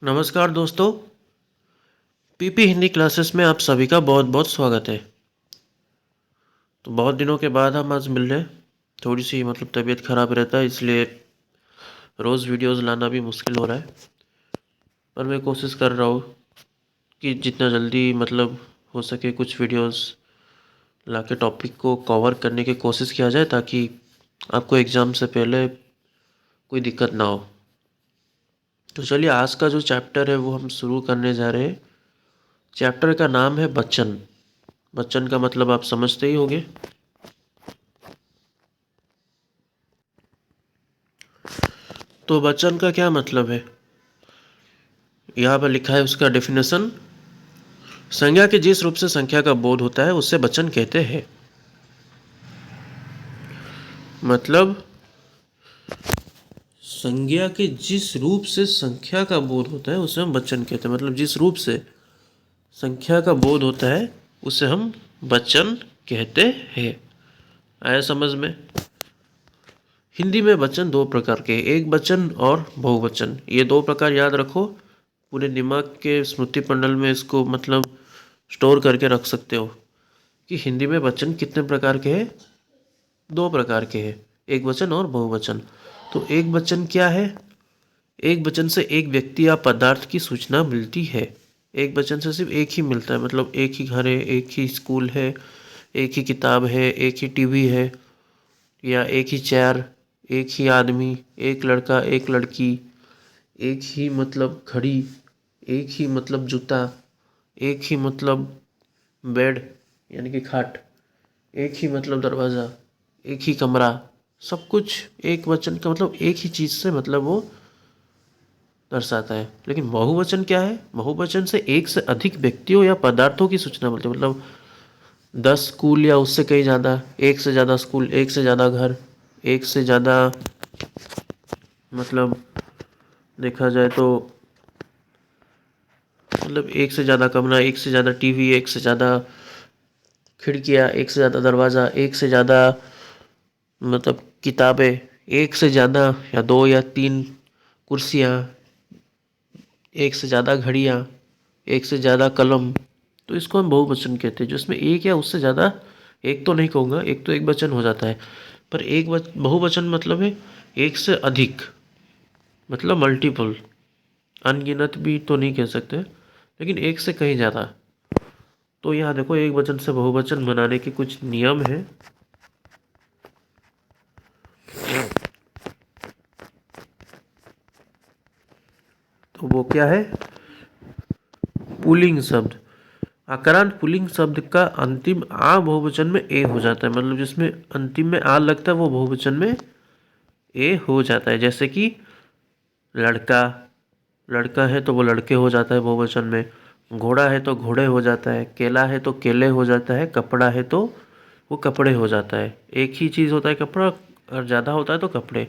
नमस्कार दोस्तों। PP Hindi classes में आप सभी का बहुत बहुत स्वागत है। तो बहुत दिनों के बाद हम आज मिल रहे हैं। थोड़ी सी तबीयत ख़राब रहता है, इसलिए रोज़ वीडियोस लाना भी मुश्किल हो रहा है। पर मैं कोशिश कर रहा हूँ कि जितना जल्दी हो सके कुछ वीडियोस ला के टॉपिक को कवर करने की कोशिश किया जाए, ताकि आपको एग्ज़ाम से पहले कोई दिक्कत ना हो। तो चलिए, आज का जो चैप्टर है वो हम शुरू करने जा रहे हैं। चैप्टर का नाम है वचन। वचन का मतलब आप समझते ही होंगे। तो वचन का क्या मतलब है, यहाँ पर लिखा है उसका डेफिनेशन। संज्ञा के जिस रूप से संख्या का बोध होता है उसे वचन कहते हैं। मतलब संज्ञा के जिस रूप से संख्या का बोध होता है उसे हम वचन कहते हैं। मतलब जिस रूप से संख्या का बोध होता है उसे हम वचन कहते हैं। आया समझ में? हिंदी में वचन दो प्रकार के, एक वचन और बहुवचन। ये दो प्रकार याद रखो, पूरे दिमाग के स्मृति मंडल में इसको स्टोर करके रख सकते हो कि हिंदी में वचन कितने प्रकार के हैं। दो प्रकार के हैं, एक वचन और बहुवचन। तो एक वचन क्या है? एक वचन से एक व्यक्ति या पदार्थ की सूचना मिलती है। एक वचन से सिर्फ एक ही मिलता है, मतलब एक ही घर है, एक ही स्कूल है, एक ही किताब है, एक ही टीवी है, या एक ही चेयर, एक ही आदमी, एक लड़का, एक लड़की, एक ही घड़ी, एक ही जूता, एक ही बेड यानी कि खाट, एक ही दरवाज़ा, एक ही कमरा। सब कुछ एक वचन का एक ही चीज़ से वो दर्शाता है। लेकिन बहुवचन क्या है? बहुवचन से एक से अधिक व्यक्तियों या पदार्थों की सूचना मिलती है। 10 स्कूल या उससे कहीं ज़्यादा, एक से ज़्यादा स्कूल, एक से ज़्यादा घर, एक से ज़्यादा मतलब देखा जाए तो एक से ज़्यादा कमरा, एक से ज़्यादा टीवी, एक से ज़्यादा खिड़कियाँ, एक से ज़्यादा दरवाज़ा, एक से ज़्यादा किताबें, एक से ज़्यादा या दो या तीन कुर्सियाँ, एक से ज़्यादा घड़ियाँ, एक से ज़्यादा कलम। तो इसको हम बहुवचन कहते हैं, जिसमें एक या उससे ज़्यादा, एक तो नहीं कहूँगा, एक तो एक वचन हो जाता है, पर बहुवचन मतलब है एक से अधिक, मतलब मल्टीपल। अनगिनत भी तो नहीं कह सकते, लेकिन एक से कहीं ज़्यादा। तो यहाँ देखो, एक वचन से बहुवचन बनाने के कुछ नियम हैं। तो वो क्या है? पुल्लिंग शब्द। आक्रांत पुल्लिंग शब्द का अंतिम आ बहुवचन में ए हो जाता है। मतलब जिसमें अंतिम में आ लगता है वो बहुवचन में ए हो जाता है। जैसे कि लड़का, लड़का है तो वो लड़के हो जाता है बहुवचन में। घोड़ा है तो घोड़े हो जाता है। केला है तो केले हो जाता है। कपड़ा है तो वो कपड़े हो जाता है। एक ही चीज़ होता है कपड़ा, और ज़्यादा होता है तो कपड़े।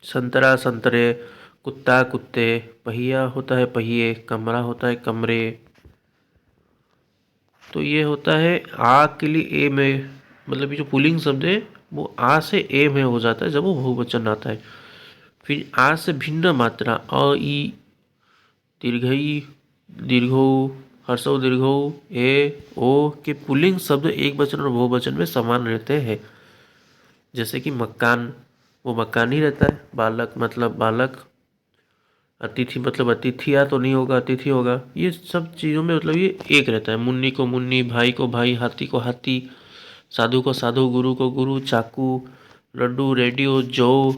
संतरा संतरे, कुत्ता कुत्ते, पहिया होता है पहिए, कमरा होता है कमरे। तो ये होता है आ के लिए ए में, मतलब ये जो पुल्लिंग शब्द है वो आ से ए में हो जाता है जब वो बहुवचन आता है। फिर आ से भिन्न मात्रा अ ई दीर्घई दीर्घो हर्षो दीर्घो ए ओ के पुल्लिंग शब्द एक वचन और बहुवचन में समान रहते हैं। जैसे कि मकान, वो मकान ही रहता है। बालक मतलब बालक। अतिथि मतलब अतिथिया तो नहीं होगा, अतिथि होगा। ये सब चीज़ों में ये एक रहता है। मुन्नी को मुन्नी, भाई को भाई, हाथी को हाथी, साधु को साधु, गुरु को गुरु, चाकू, लड्डू, रेडियो, जौ।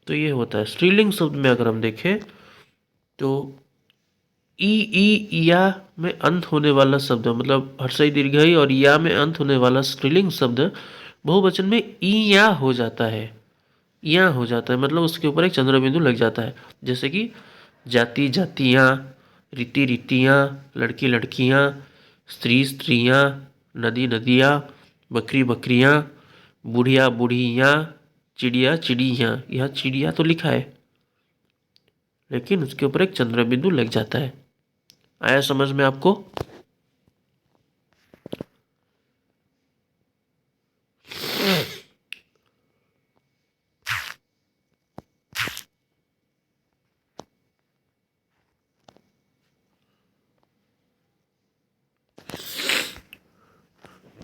तो ये होता है। स्त्रीलिंग शब्द में अगर हम देखें तो ई या में अंत होने वाला शब्द, मतलब हर्षई दीर्घई और या में अंत होने वाला स्त्रीलिंग शब्द बहुवचन में ई या हो जाता है। या हो जाता है, मतलब उसके ऊपर एक चंद्र बिंदु लग जाता है। जैसे कि जाति जातियाँ, रीति रीतियाँ, लड़की लड़कियाँ, स्त्री स्त्रियाँ, नदी नदियाँ, बकरी बकरियाँ, बुढ़िया बुढ़ियाँ, चिड़िया चिड़ियाँ। यह चिड़िया तो लिखा है, लेकिन उसके ऊपर एक चंद्र बिंदु लग जाता है। आया समझ में आपको?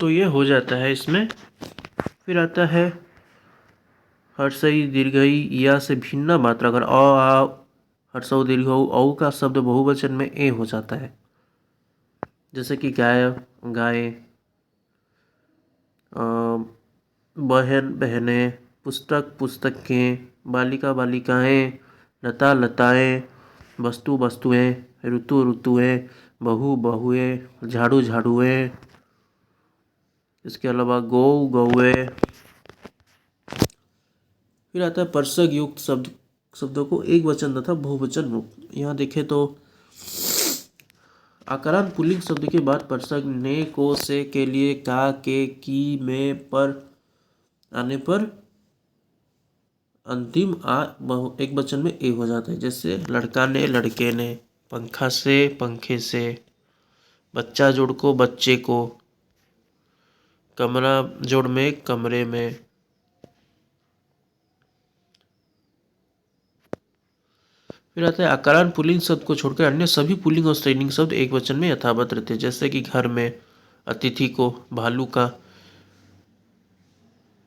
तो ये हो जाता है इसमें। फिर आता है हर्षई दीर्घई या से भिन्न मात्रा अगर अ आ हर्षौ दीर्घौ औ का शब्द बहुवचन में ए हो जाता है, जैसे कि गाय गाय, बहन बहनें, पुस्तक पुस्तकें, बालिका बालिकाएं, लता लताएं, वस्तु वस्तुएं, ऋतु ऋतुएं, बहू बहुएं, झाड़ू झाड़ुएं। इसके अलावा गौ गौएं। फिर आता है परसग युक्त शब्दों को एक वचन तथा बहुवचन रूप। यहाँ देखें तो आकारांत पुल्लिंग शब्द के बाद परसग ने को से के लिए का के की में पर आने पर अंतिम एक वचन में ए हो जाता है, जैसे लड़का ने लड़के ने, पंखा से पंखे से, बच्चा जोड़ को बच्चे को, कमरा जोड़ में कमरे में। फिर आता है आकारांत पुल्लिंग शब्द को छोड़कर अन्य सभी पुल्लिंग और स्त्रीलिंग शब्द एक वचन में यथावत रहते हैं, जैसे कि घर में, अतिथि को, भालू का,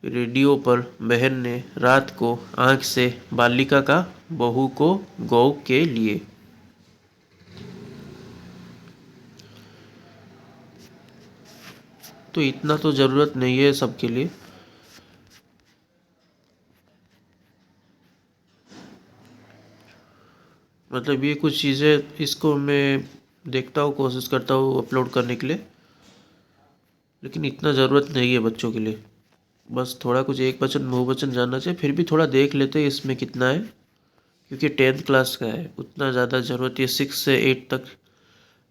रेडियो पर, बहन ने, रात को, आँख से, बालिका का, बहू को, गौ के लिए। तो इतना तो ज़रूरत नहीं है सबके लिए। मतलब ये कुछ चीज़ें इसको मैं देखता हूँ, कोशिश करता हूँ अपलोड करने के लिए, लेकिन इतना ज़रूरत नहीं है बच्चों के लिए। बस थोड़ा कुछ एक वचन बहुवचन जानना चाहिए, फिर भी थोड़ा देख लेते हैं इसमें कितना है, क्योंकि 10th क्लास का है, उतना ज़्यादा ज़रूरत, ये 6 से 8 तक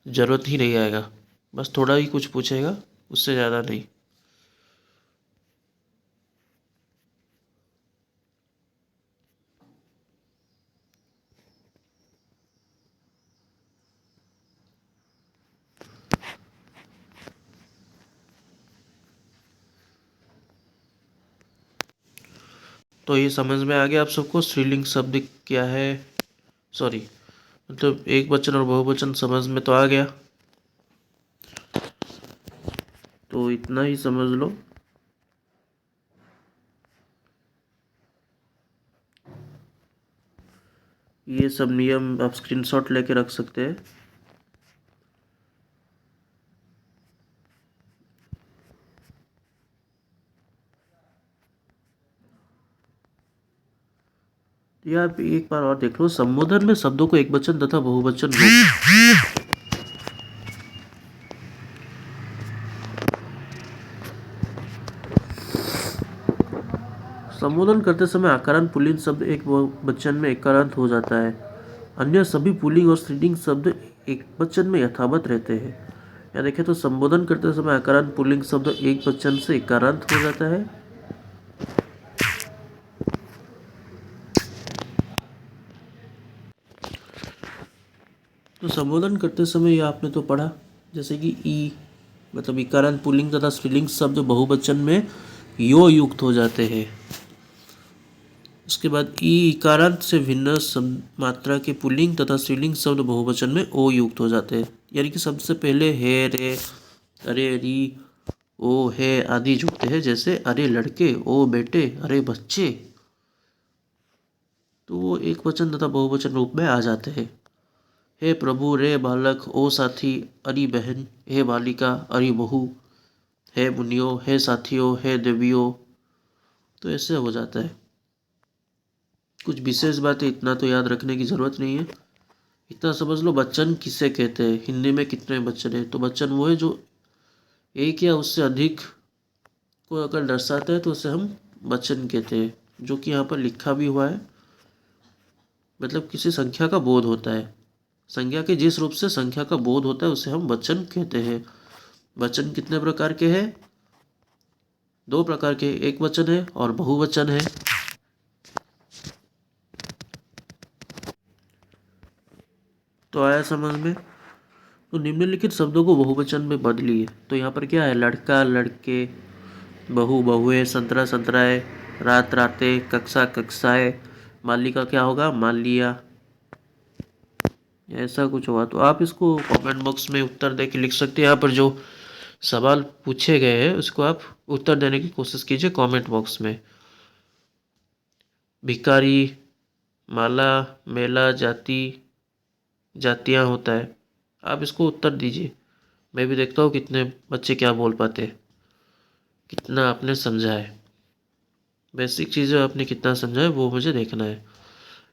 ज़रूरत ही नहीं आएगा। बस थोड़ा ही कुछ पूछेगा, उससे ज़्यादा नहीं। तो ये समझ में आ गया आप सबको स्त्रीलिंग शब्द क्या है, सॉरी मतलब एक वचन और बहुवचन समझ में तो आ गया। तो इतना ही समझ लो। ये सब नियम आप स्क्रीनशॉट लेके रख सकते हैं। या आप एक बार और देख लो, संबोधन में शब्दों को एक वचन तथा बहुवचन रूप। संबोधन करते समय आकारांत पुल्लिंग शब्द एक वचन में एकारांत हो जाता है, अन्य सभी पुल्लिंग और स्त्रीलिंग शब्द एक वचन में यथावत रहते हैं। या देखें तो संबोधन करते समय आकारांत पुल्लिंग शब्द एक वचन से एकारांत हो जाता है, तो संबोधन करते समय ये आपने तो पढ़ा, जैसे कि ई मतलब इकारांत पुल्लिंग तथा स्त्रीलिंग शब्द बहुवचन में यो युक्त हो जाते हैं। उसके बाद ई इकारांत से भिन्न मात्रा के पुल्लिंग तथा स्त्रीलिंग शब्द बहुवचन में ओ युक्त हो जाते हैं, यानी कि सबसे पहले है, रे, अरे, री, ओ, है आदि जुड़ते हैं, जैसे अरे लड़के, ओ बेटे, अरे बच्चे। तो वो एक वचन तथा बहुवचन रूप में आ जाते हैं। हे प्रभु, रे बालक, ओ साथी, अरी बहन, हे बालिका, अरी बहू, हे मुनियो, हे साथियों, हे देवियों। तो ऐसे हो जाता है। कुछ विशेष बातें इतना तो याद रखने की ज़रूरत नहीं है। इतना समझ लो बच्चन किसे कहते हैं, हिंदी में कितने बच्चन हैं। तो बच्चन वो है जो एक या उससे अधिक को अगर दर्शाता है तो उसे हम बच्चन कहते हैं, जो कि यहाँ पर लिखा भी हुआ है। मतलब किसी संख्या का बोध होता है, संख्या के जिस रूप से संख्या का बोध होता है उसे हम वचन कहते हैं। वचन कितने प्रकार के हैं? 2 प्रकार के, एक वचन है और बहुवचन है। तो आया समझ में? तो निम्नलिखित शब्दों को बहुवचन में बदलिए। तो यहाँ पर क्या है? लड़का लड़के, बहू बहुएं, संतरा संतराए, रात रातें, कक्षा कक्षाएं, मालिका क्या होगा? मालिया। ऐसा कुछ होगा तो आप इसको कमेंट बॉक्स में उत्तर दे के लिख सकते हैं। यहाँ पर जो सवाल पूछे गए हैं उसको आप उत्तर देने की कोशिश कीजिए कमेंट बॉक्स में। भिखारी, माला, मेला, जाति, जातियाँ होता है, आप इसको उत्तर दीजिए। मैं भी देखता हूँ कितने बच्चे क्या बोल पाते हैं, कितना आपने समझा है, बेसिक चीज़ें आपने कितना समझा है वो मुझे देखना है।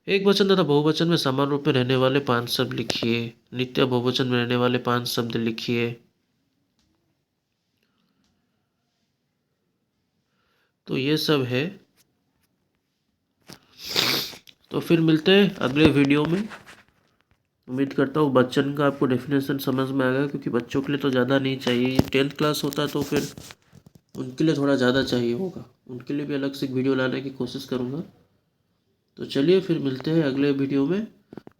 एक वचन तथा बहुवचन में समान रूप में रहने वाले 5 शब्द लिखिए। नित्य बहुवचन में रहने वाले 5 शब्द लिखिए। तो ये सब है। तो फिर मिलते हैं अगले वीडियो में। उम्मीद करता हूँ वचन का आपको डेफिनेशन समझ में आ गया, क्योंकि बच्चों के लिए तो ज़्यादा नहीं चाहिए, 10th क्लास होता है तो फिर उनके लिए थोड़ा ज़्यादा चाहिए होगा। उनके लिए भी अलग से एक वीडियो लाने की कोशिश करूँगा। तो चलिए फिर मिलते हैं अगले वीडियो में।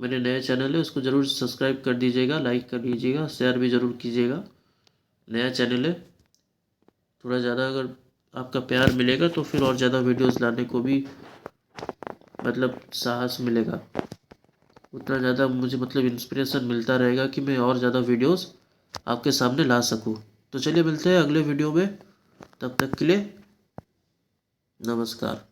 मेरे नया चैनल है उसको ज़रूर सब्सक्राइब कर दीजिएगा, लाइक कर दीजिएगा, शेयर भी ज़रूर कीजिएगा। नया चैनल है, थोड़ा ज़्यादा अगर आपका प्यार मिलेगा तो फिर और ज़्यादा वीडियोस लाने को भी मतलब साहस मिलेगा, उतना ज़्यादा मुझे मतलब इंस्पिरेशन मिलता रहेगा कि मैं और ज़्यादा वीडियोस आपके सामने ला सकूं। तो चलिए मिलते हैं अगले वीडियो में, तब तक के लिए नमस्कार।